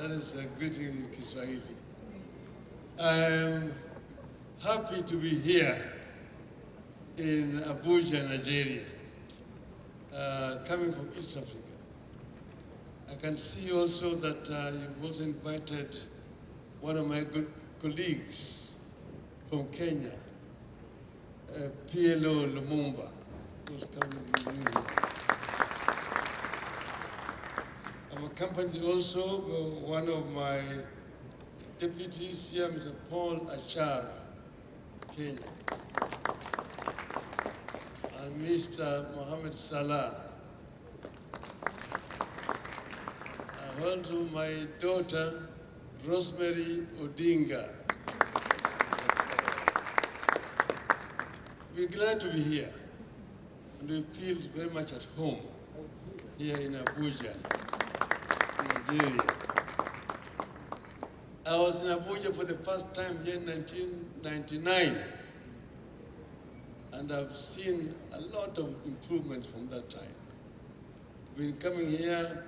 That is a greeting in Kiswahili. I'm happy to be here in Abuja, Nigeria, coming from East Africa. I can see also that you've also invited one of my good colleagues from Kenya, PLO Lumumba, who's coming with me here. I'm accompanied also by one of my deputies here, Mr. Paul Achar, Kenya, and Mr. Mohammed Salah. Also my daughter, Rosemary Odinga. We're glad to be here, and we feel very much at home here in Abuja, Nigeria. I was in Abuja for the first time here in 1999, and I've seen a lot of improvement from that time. Been coming here,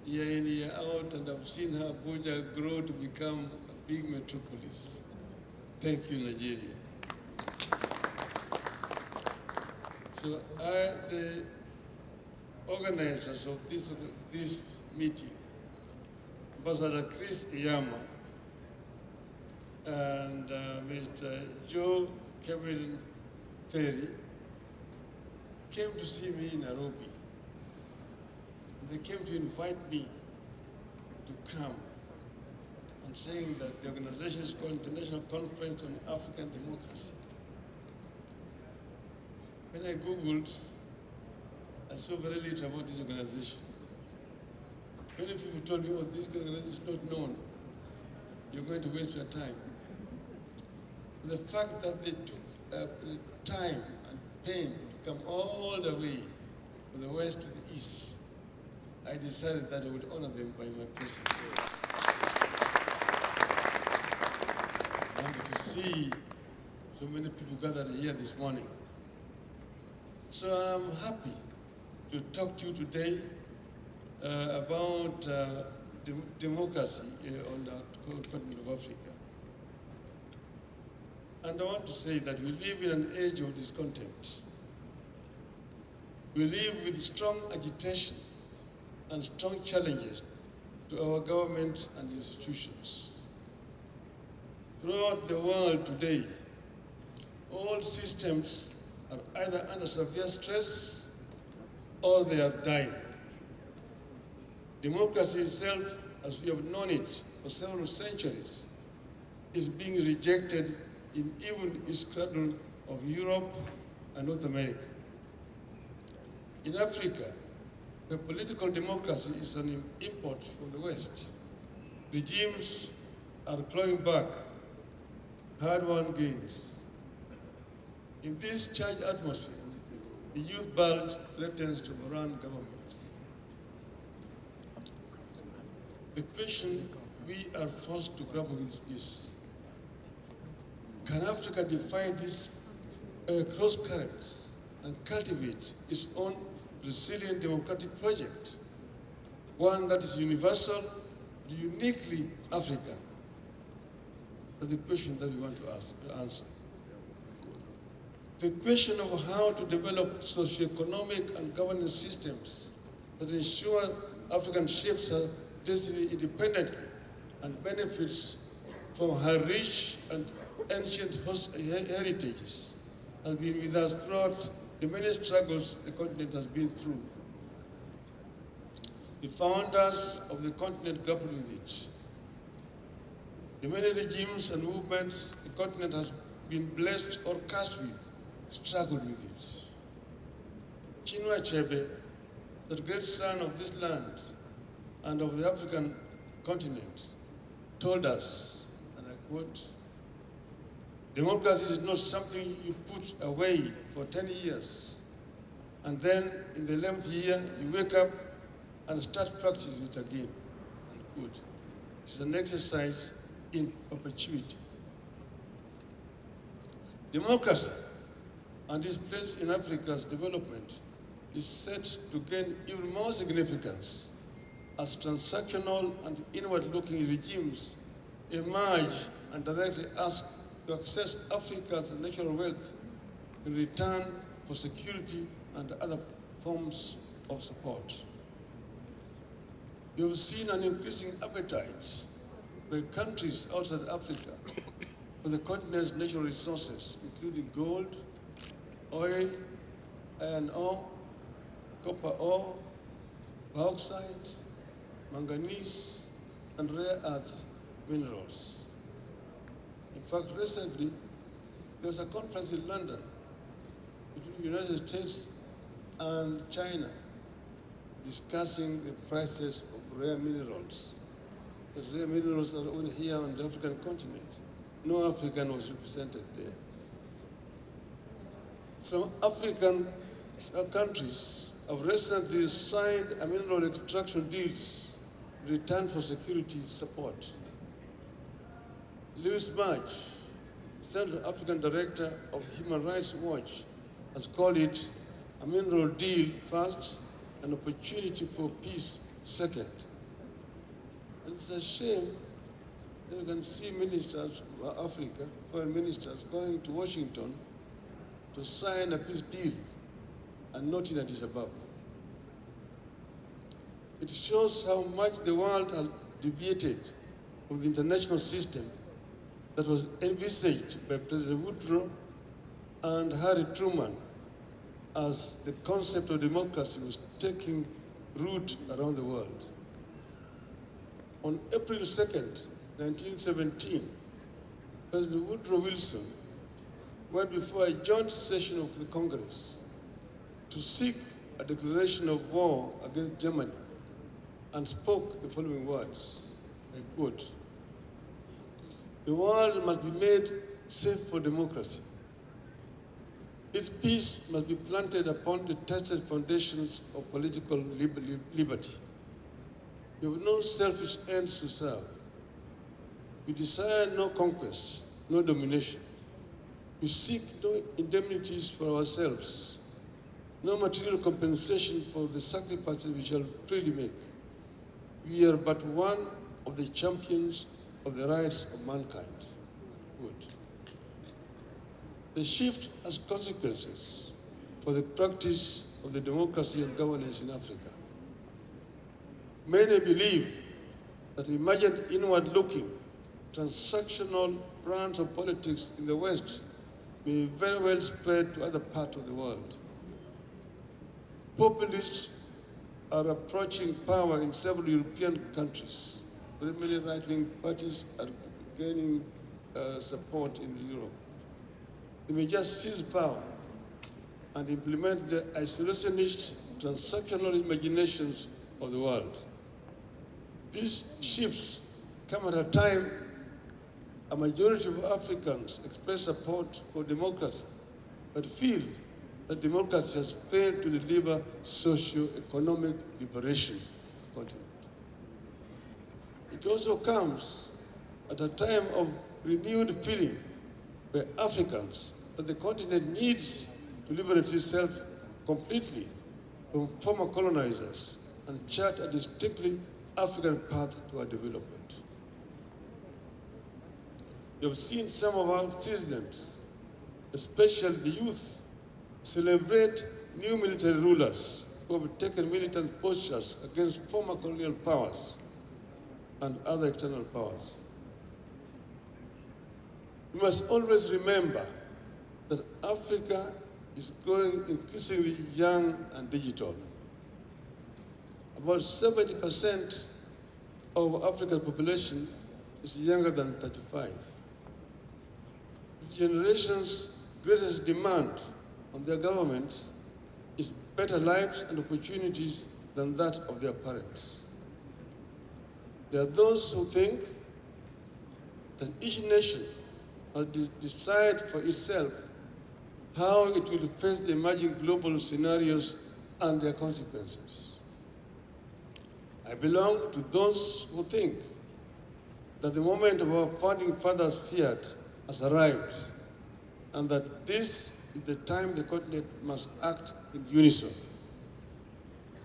year in, year out, and I've seen how Abuja grow to become a big metropolis. Thank you, Nigeria. So the organizers of this meeting, Ambassador Chris Iyama and Mr. Joe Kevin Ferry, came to see me in Nairobi. They came to invite me to come, and saying that the organization is called International Conference on African Democracy. When I Googled, I saw very little about this organization. Many people told me, oh, this organization is not known. You're going to waste your time. The fact that they took time and pain to come all the way from the west to the east, I decided that I would honor them by my presence. I'm happy to see so many people gathered here this morning. So I'm happy to talk to you today about democracy on the continent of Africa. And I want to say that we live in an age of discontent. We live with strong agitation and strong challenges to our government and institutions. Throughout the world today, all systems are either under severe stress or they are dying. Democracy itself, as we have known it for several centuries, is being rejected in even its cradle of Europe and North America. In Africa, where political democracy is an import from the West, regimes are clawing back hard-won gains. In this charged atmosphere, the youth bulge threatens to overrun governments. The question we are forced to grapple with is, can Africa defy these cross currents and cultivate its own resilient democratic project, one that is universal, uniquely African? That's the question that we want to answer. The question of how to develop socioeconomic and governance systems that ensure African shapes her destiny independently and benefits from her rich and ancient heritages has been with us throughout the many struggles the continent has been through. The founders of the continent grappled with it. The many regimes and movements the continent has been blessed or cursed with struggled with it. Chinua Achebe, the great son of this land and of the African continent, told us, and I quote, "Democracy is not something you put away for 10 years, and then in the 11th year you wake up and start practicing it again." Unquote. It's an exercise in perpetuity. Democracy and its place in Africa's development is set to gain even more significance as transactional and inward-looking regimes emerge and directly ask to access Africa's natural wealth in return for security and other forms of support. We have seen an increasing appetite by countries outside Africa for the continent's natural resources, including gold, oil, iron ore, copper ore, bauxite, manganese, and rare earth minerals. In fact, recently, there was a conference in London between the United States and China discussing the prices of rare minerals. The rare minerals are only here on the African continent. No African was represented there. Some African countries have recently signed a mineral extraction deals in return for security support. Louis March, Central African Director of Human Rights Watch, has called it a mineral deal first, an opportunity for peace second. And it's a shame that you can see ministers of Africa, foreign ministers, going to Washington to sign a peace deal and not in Addis Ababa. It shows how much the world has deviated from the international system that was envisaged by President Woodrow and Harry Truman as the concept of democracy was taking root around the world. On April 2nd, 1917, President Woodrow Wilson went before a joint session of the Congress to seek a declaration of war against Germany and spoke the following words, I quote, "The world must be made safe for democracy. Its peace must be planted upon the tested foundations of political liberty. We have no selfish ends to serve. We desire no conquest, no domination. We seek no indemnities for ourselves, no material compensation for the sacrifices we shall freely make. We are but one of the champions of the rights of mankind." Good. The shift has consequences for the practice of the democracy and governance in Africa. Many believe that imagined inward-looking, transactional brands of politics in the West may very well spread to other parts of the world. Populists are approaching power in several European countries. Very many right-wing parties are gaining support in Europe. They may just seize power and implement the isolationist, transactional imaginations of the world. These shifts come at a time a majority of Africans express support for democracy, but feel that democracy has failed to deliver socio-economic liberation of the continent. It also comes at a time of renewed feeling by Africans that the continent needs to liberate itself completely from former colonizers and chart a distinctly African path to our development. We have seen some of our citizens, especially the youth, celebrate new military rulers who have taken militant postures against former colonial powers and other external powers. We must always remember that Africa is growing increasingly young and digital. About 70% of Africa's population is younger than 35. This generation's greatest demand on their government is better lives and opportunities than that of their parents. There are those who think that each nation must decide for itself how it will face the emerging global scenarios and their consequences. I belong to those who think that the moment of our founding fathers feared has arrived, and that this is the time the continent must act in unison.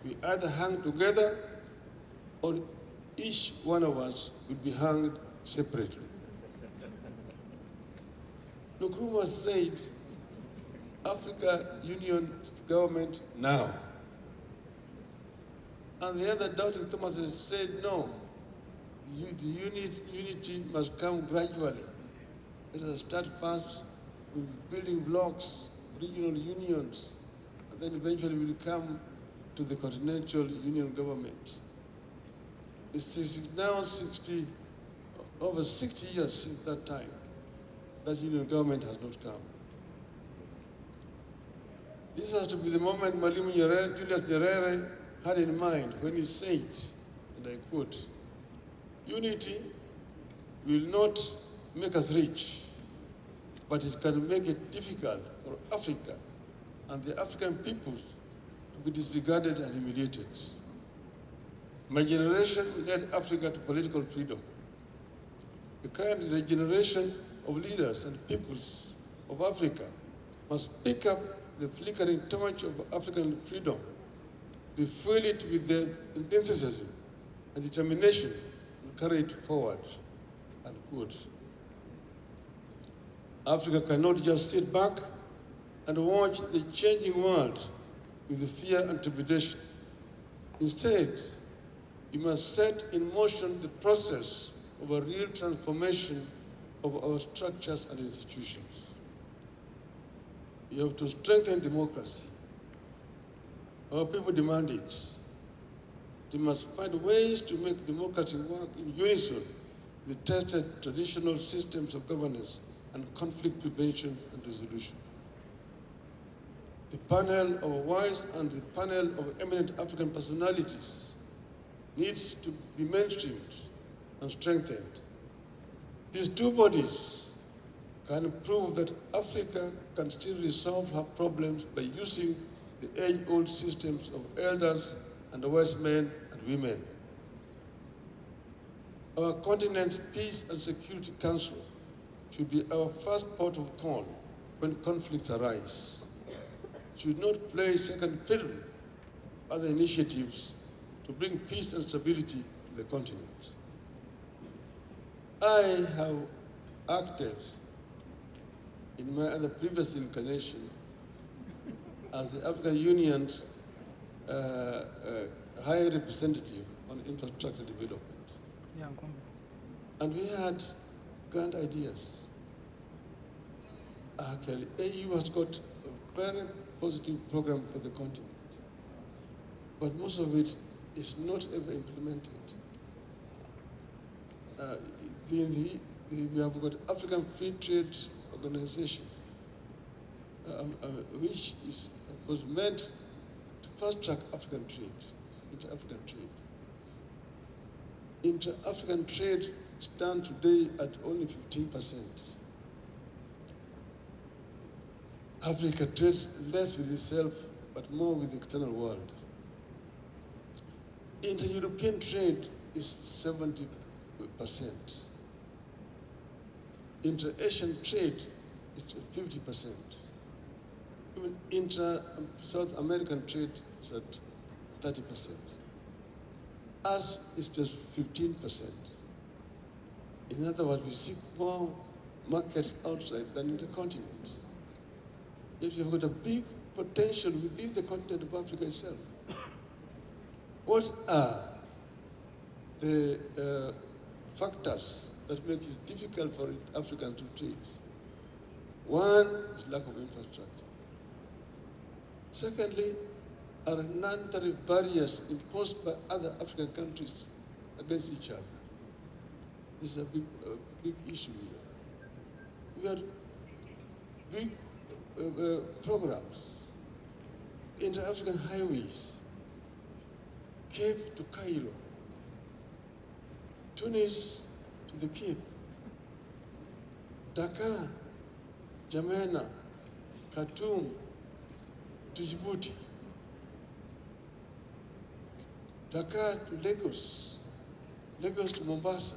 We either hang together or each one of us will be hanged separately. Nkrumah said, Africa Union government now. And the other doubting Thomas said, no, the unity must come gradually. Let us start first with building blocks, regional unions, and then eventually we'll come to the continental union government. It's now over 60 years since that time. That union government has not come. This has to be the moment Mwalimu Julius Nyerere had in mind when he said, and I quote, unity will not make us rich, but it can make it difficult for Africa and the African peoples to be disregarded and humiliated. My generation led Africa to political freedom. The current generation of leaders and peoples of Africa must pick up the flickering torch of African freedom, refuel it with their enthusiasm and determination, and carry it forward. Unquote. Africa cannot just sit back and watch the changing world with fear and trepidation. Instead, we must set in motion the process of a real transformation of our structures and institutions. We have to strengthen democracy. Our people demand it. We must find ways to make democracy work in unison with tested traditional systems of governance and conflict prevention and resolution. The panel of wise and the panel of eminent African personalities needs to be mainstreamed and strengthened. These two bodies can prove that Africa can still resolve her problems by using the age-old systems of elders and wise men and women. Our continent's Peace and Security Council should be our first port of call when conflicts arise. It should not play second fiddle to other initiatives to bring peace and stability to the continent. I have acted in my other previous incarnation as the African Union's high representative on infrastructure development. And we had grand ideas. Actually, AU has got a very positive program for the continent, but most of it is not ever implemented. We have got African Free Trade Organization, which was meant to fast-track African trade, inter-African trade. Inter-African trade stands today at only 15%. Africa trades less with itself, but more with the external world. Inter-European trade is 70%. Inter-Asian trade is 50%. Even intra-South American trade is at 30%. Us is just 15%. In other words, we seek more markets outside than in the continent. Yet we have got a big potential within the continent of Africa itself. What are the factors that make it difficult for Africans to trade? One is lack of infrastructure. Secondly, are non-tariff barriers imposed by other African countries against each other. This is a big issue here. We had big programs, inter-African highways, Cape to Cairo, Tunis to the Cape, Dakar, Jamena, Khartoum to Djibouti, Dakar to Lagos, Lagos to Mombasa.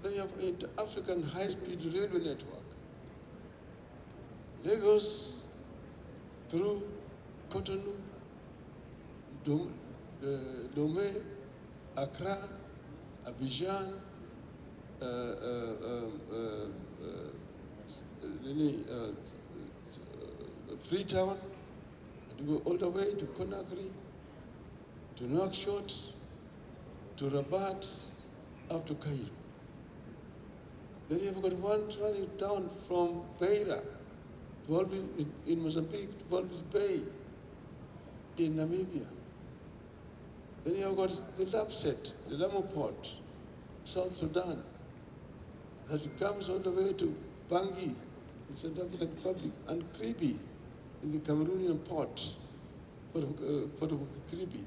Then you have inter-African high-speed railway network. Lagos through Cotonou, Lomé, Accra, Abidjan, Freetown, and go all the way to Conakry, to Nouakchott, to Rabat, up to Cairo. Then you've got one running down from Beira to Walvis in Mozambique, to Walvis Bay in Namibia. Then you've got the Lapset, the Lamu Port, South Sudan, that comes all the way to Bangui in Central African Republic, and Kribi in the Cameroonian port of Kribi,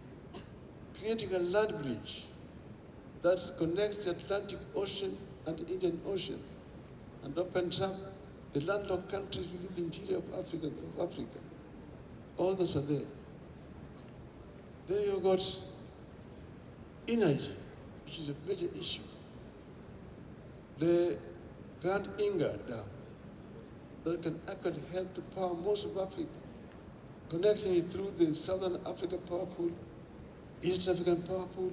creating a land bridge that connects the Atlantic Ocean and the Indian Ocean and opens up the landlocked countries within the interior of Africa. All those are there. Then you've got energy, which is a major issue. The Grand Inga Dam that can actually help to power most of Africa, connecting it through the Southern African Power Pool, East African Power Pool,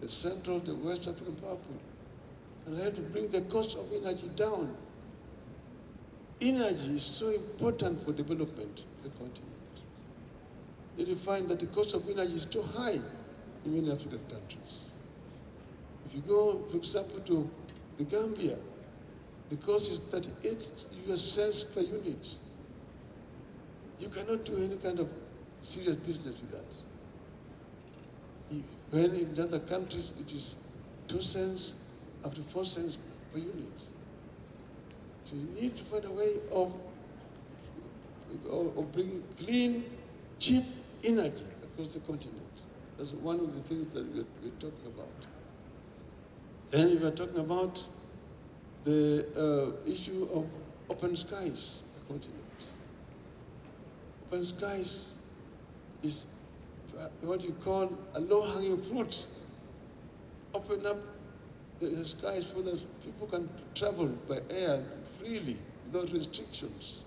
the Central, the West African Power Pool, and help to bring the cost of energy down. Energy is so important for development of the continent. You find that the cost of energy is too high in many African countries. If you go, for example, to the Gambia, the cost is 38 US cents per unit. You cannot do any kind of serious business with that. When in other countries it is 2 cents up to 4 cents per unit. So you need to find a way of bringing clean, cheap energy across the continent. That's one of the things that we're talking about. Then we are talking about the issue of open skies in the continent. Open skies is what you call a low-hanging fruit. Open up the skies so that people can travel by air freely without restrictions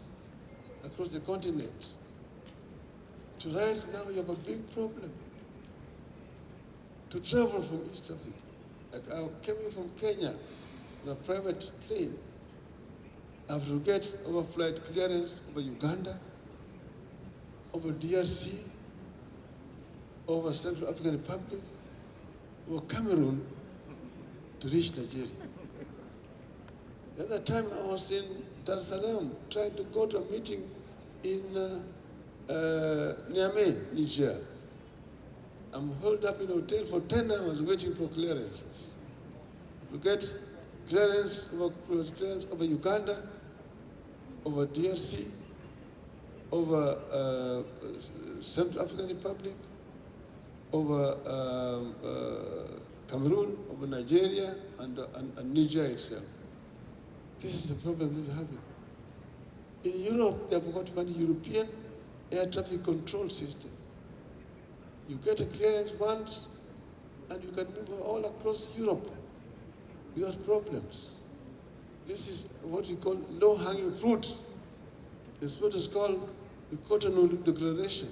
across the continent. So right now you have a big problem to travel from East Africa. Like I came in from Kenya on a private plane. I have to get overflight clearance over Uganda, over DRC, over Central African Republic, over Cameroon to reach Nigeria. The other time I was in Dar es Salaam trying to go to a meeting in Niamey, Niger. I'm held up in a hotel for 10 hours waiting for clearances. To get clearance over Uganda, over DRC, over Central African Republic, over Cameroon, over Nigeria, and Niger itself. This is the problem that we're having. In Europe, they have got one European air traffic control system. You get a clearance once, and you can move all across Europe without problems. This is what we call low-hanging fruit. It's what is called the Cotonou Declaration.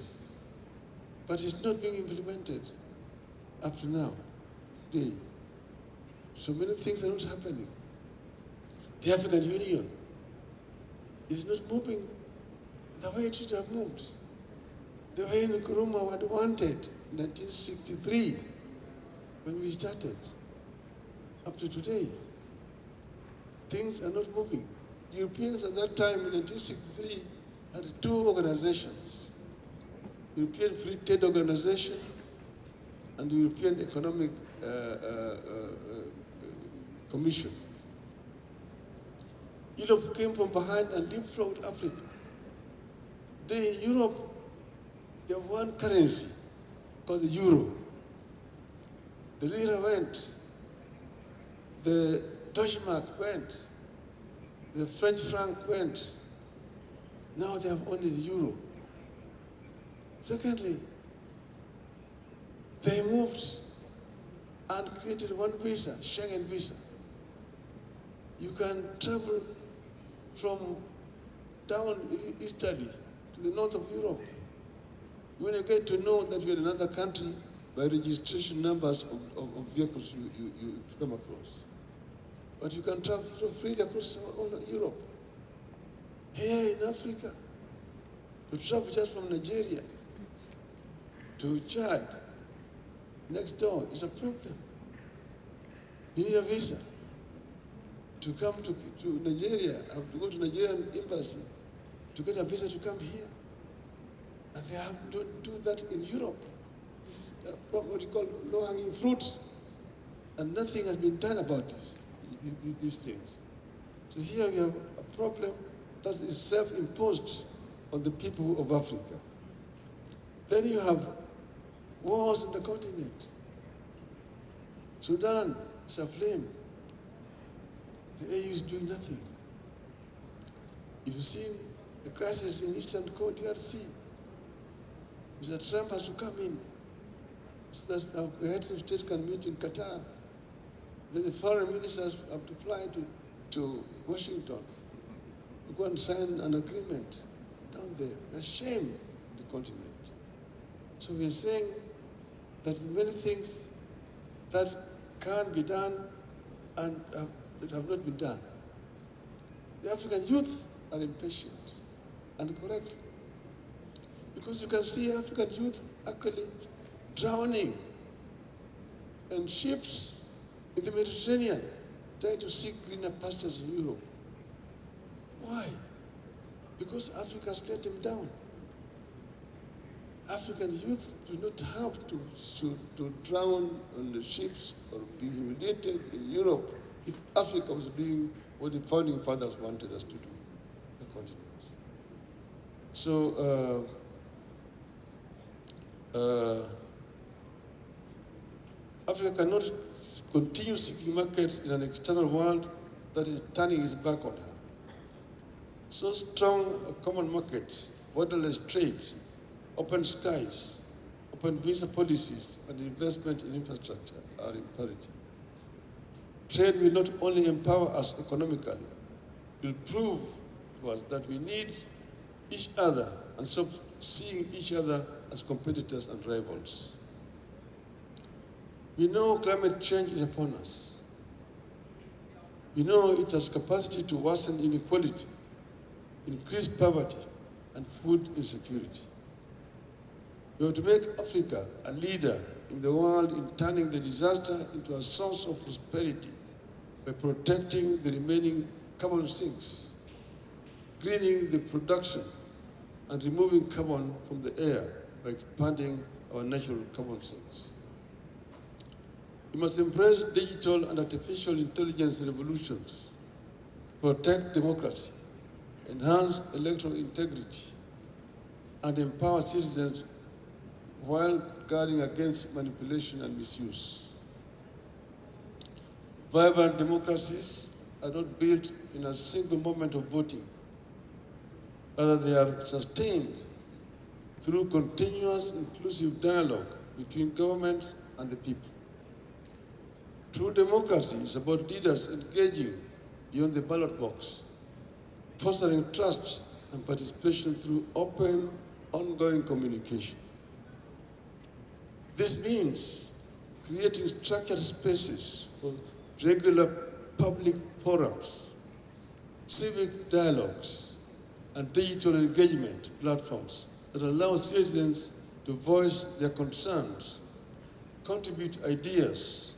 But it's not being implemented up to now, today. So many things are not happening. The African Union is not moving the way it should have moved. The way Nkrumah had wanted in 1963 when we started, up to today. Things are not moving. Europeans at that time in 1963 had 2 organizations, European Free Trade Organization and the European Economic Commission. Europe came from behind and leapfrogged Africa. They in Europe, they have one currency called the euro. The lira went, the Deutschmark went, the French franc went. Now they have only the euro. Secondly, they moved and created one visa, Schengen visa. You can travel from down Italy to the north of Europe. When you get to know that you're in another country, by registration numbers of vehicles you come across. But you can travel freely across all Europe. Here in Africa, to travel just from Nigeria to Chad, next door, is a problem. You need a visa. To come to Nigeria, I have to go to Nigerian embassy to get a visa to come here. And they don't do that in Europe. This is what you call low-hanging fruit. And nothing has been done about these things. So here we have a problem that is self-imposed on the people of Africa. Then you have wars on the continent. Sudan is aflame. The AU is doing nothing. You've seen the crisis in Eastern DRC. Mr. Trump has to come in so that the heads of state can meet in Qatar. Then the foreign ministers have to fly to Washington to go and sign an agreement down there. A shame on the continent. So we're saying that many things that can be done and that have not been done. The African youth are impatient, and correctly. Because you can see African youth actually drowning in ships in the Mediterranean, trying to seek greener pastures in Europe. Why? Because Africa has let them down. African youth do not have to drown on the ships or be humiliated in Europe if Africa was doing what the founding fathers wanted us to do, the continent. So, Africa cannot continue seeking markets in an external world that is turning its back on her. So strong a common market, borderless trade, open skies, open visa policies, and investment in infrastructure are imperative. Trade will not only empower us economically, it will prove to us that we need each other and stop seeing each other as competitors and rivals. We know climate change is upon us. We know it has capacity to worsen inequality, increase poverty, and food insecurity. We have to make Africa a leader in the world in turning the disaster into a source of prosperity by protecting the remaining carbon sinks, greening the production, and removing carbon from the air by expanding our natural carbon sinks. We must embrace digital and artificial intelligence revolutions, protect democracy, enhance electoral integrity, and empower citizens while guarding against manipulation and misuse. Vibrant democracies are not built in a single moment of voting. Rather, they are sustained through continuous inclusive dialogue between governments and the people. True democracy is about leaders engaging beyond the ballot box, fostering trust and participation through open, ongoing communication. This means creating structured spaces for regular public forums, civic dialogues, and digital engagement platforms that allow citizens to voice their concerns, contribute ideas,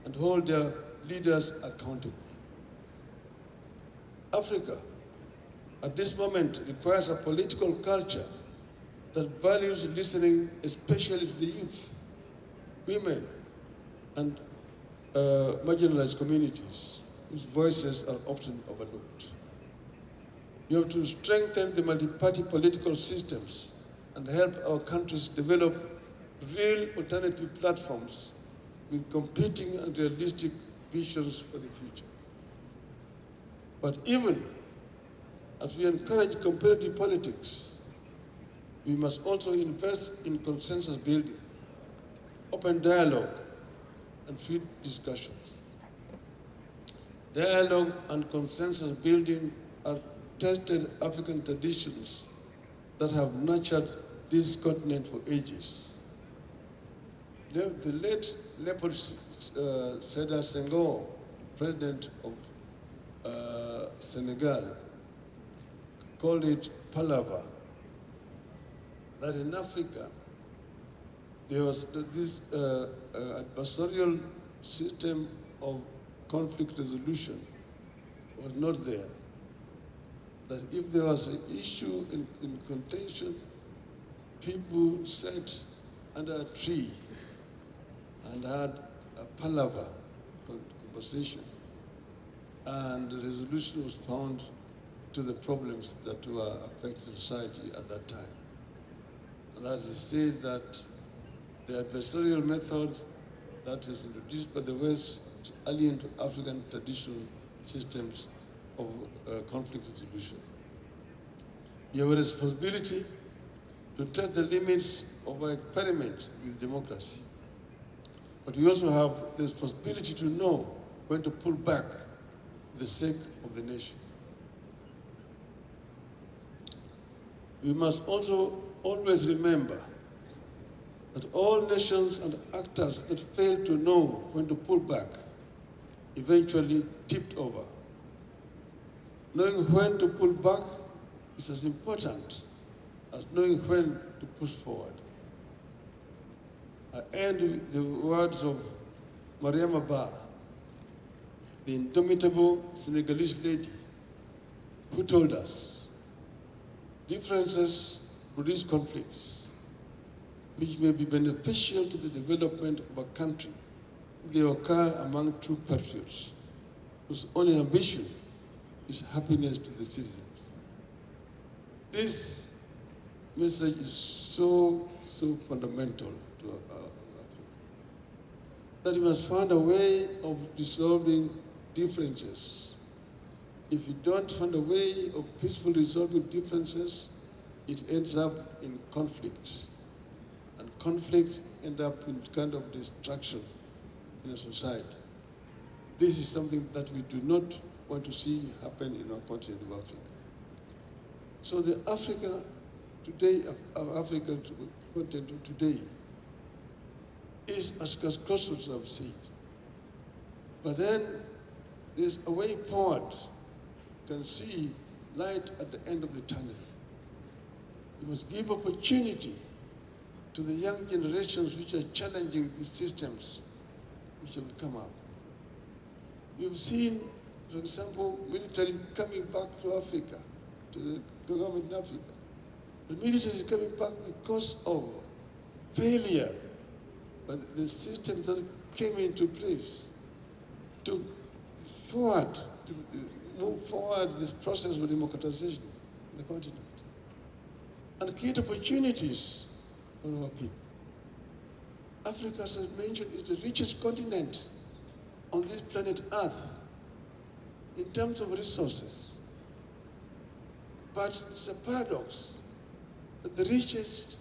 and hold their leaders accountable. Africa, at this moment, requires a political culture that values listening, especially to the youth, women, and marginalized communities whose voices are often overlooked. We have to strengthen the multi-party political systems and help our countries develop real alternative platforms with competing and realistic visions for the future. But even as we encourage competitive politics, we must also invest in consensus building, open dialogue, and free discussions. Dialogue and consensus building are tested African traditions that have nurtured this continent for ages. The late Leopold Sedar Senghor, president of Senegal, called it palaver, that in Africa there was this adversarial system of conflict resolution was not there. That if there was an issue in contention, people sat under a tree and had a palaver conversation, and the resolution was found to the problems that were affecting society at that time. And that is said that the adversarial method that is introduced by the West is alien to African traditional systems of conflict resolution. You have a responsibility to test the limits of our experiment with democracy. But we also have the responsibility to know when to pull back for the sake of the nation. We must also always remember that all nations and actors that fail to know when to pull back eventually tipped over. Knowing when to pull back is as important as knowing when to push forward. I end with the words of Mariama Ba, the indomitable Senegalese lady, who told us, differences produce conflicts, which may be beneficial to the development of a country if they occur among true patriots, whose only ambition is happiness to the citizens. This message is so fundamental to Africa, that we must find a way of resolving differences. If you don't find a way of peacefully resolving differences, it ends up in conflict. And conflict ends up in kind of destruction in a society. This is something that we do not want to see happen in our continent of Africa. So the Africa today, our African continent today, is as crossroads I've said. But then there's a way forward. You can see light at the end of the tunnel. We must give opportunity to the young generations which are challenging these systems which have come up. We've seen, for example, military coming back to Africa, to the government in Africa. The military is coming back because of failure, but the system that came into place to move forward this process of democratization in the continent and create opportunities for our people. Africa, as I mentioned, is the richest continent on this planet Earth in terms of resources. But it's a paradox that the richest,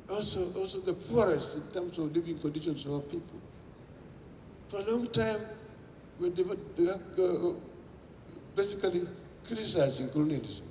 also the poorest in terms of living conditions of our people. For a long time, we have basically criticizing colonialism.